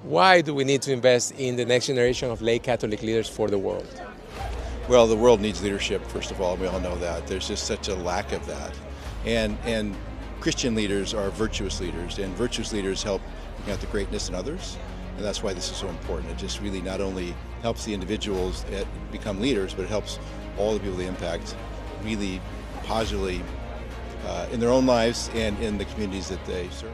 Why do we need to invest in the next generation of lay Catholic leaders for the world? Well, the world needs leadership, first of all. We all know that. There's just such a lack of that. And Christian leaders are virtuous leaders, and virtuous leaders help bring out the greatness in others. And that's why this is so important. It just really not only helps the individuals become leaders, but it helps all the people they impact really positively in their own lives and in the communities that they serve.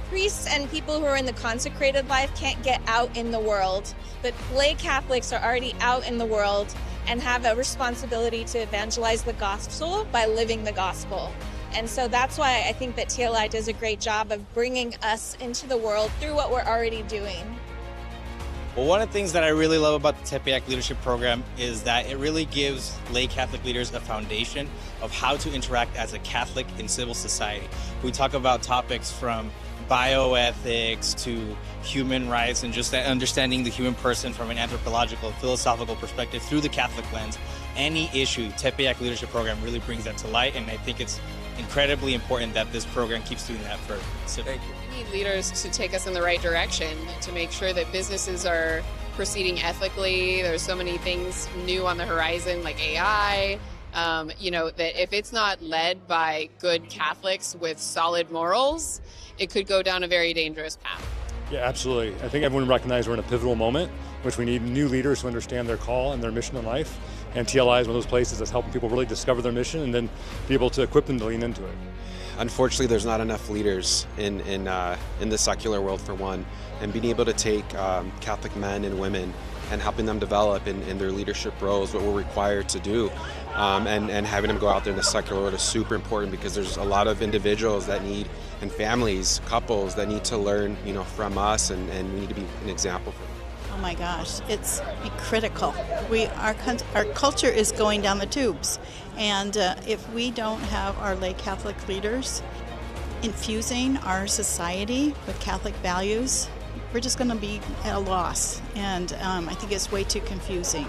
Priests and people who are in the consecrated life can't get out in the world, but lay Catholics are already out in the world and have a responsibility to evangelize the gospel by living the gospel. And so that's why I think that TLI does a great job of bringing us into the world through what we're already doing. Well, one of the things that I really love about the Tepeyac Leadership Program is that it really gives lay Catholic leaders a foundation of how to interact as a Catholic in civil society. We talk about topics from bioethics to human rights and just understanding the human person from an anthropological, philosophical perspective through the Catholic lens. Any issue, Tepeyac Leadership Program really brings that to light, and I think it's incredibly important that this program keeps doing that for Thank you. We need leaders to take us in the right direction, to make sure that businesses are proceeding ethically. There's so many things new on the horizon, like AI. That if it's not led by good Catholics with solid morals, it could go down a very dangerous path. Yeah, absolutely. I think everyone recognizes we're in a pivotal moment, which we need new leaders who understand their call and their mission in life. And TLI is one of those places that's helping people really discover their mission and then be able to equip them to lean into it. Unfortunately, there's not enough leaders in the secular world, for one, and being able to take Catholic men and women and helping them develop in their leadership roles, what we're required to do, and having them go out there in the secular world is super important, because there's a lot of individuals that need, and families, couples that need to learn, from us, and we need to be an example for them. Oh my gosh, it's critical. Our culture is going down the tubes, and if we don't have our lay Catholic leaders infusing our society with Catholic values, we're just going to be at a loss. And I think it's way too confusing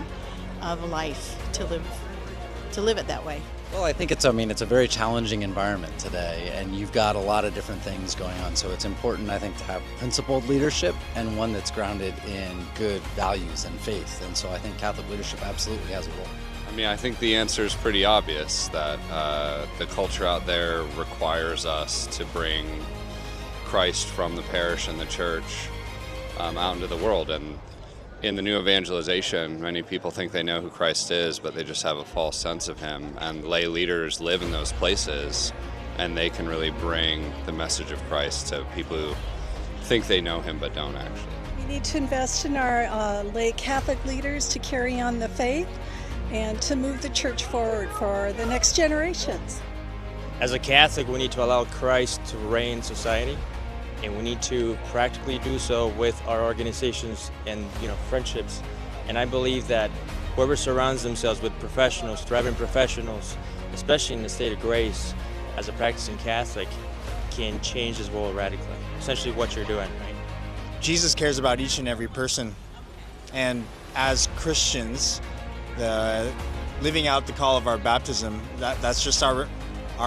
of a life to live it that way. Well, I think it's a very challenging environment today, and you've got a lot of different things going on. So it's important, I think, to have principled leadership and one that's grounded in good values and faith. And so I think Catholic leadership absolutely has a role. I think the answer is pretty obvious, that the culture out there requires us to bring Christ from the parish and the church out into the world. And in the new evangelization, many people think they know who Christ is, but they just have a false sense of him. And lay leaders live in those places, and they can really bring the message of Christ to people who think they know him but don't actually. We need to invest in our lay Catholic leaders to carry on the faith and to move the church forward for the next generations. As a Catholic, we need to allow Christ to reign in society, and we need to practically do so with our organizations and friendships. And I believe that whoever surrounds themselves with professionals, thriving professionals, especially in the state of grace, as a practicing Catholic, can change this world radically. Essentially what you're doing, right? Jesus cares about each and every person, and as Christians, living out the call of our baptism, that's just our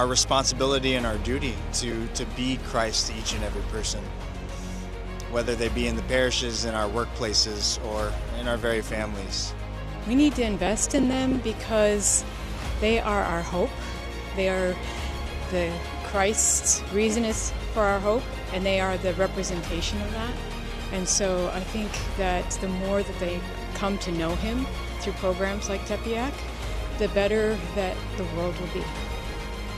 responsibility and our duty to be Christ to each and every person, whether they be in the parishes, in our workplaces, or in our very families. We need to invest in them because they are our hope. They are the Christ's reason is for our hope, and they are the representation of that. And so I think that the more that they come to know him through programs like Tepeyac, the better that the world will be.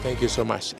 Thank you so much.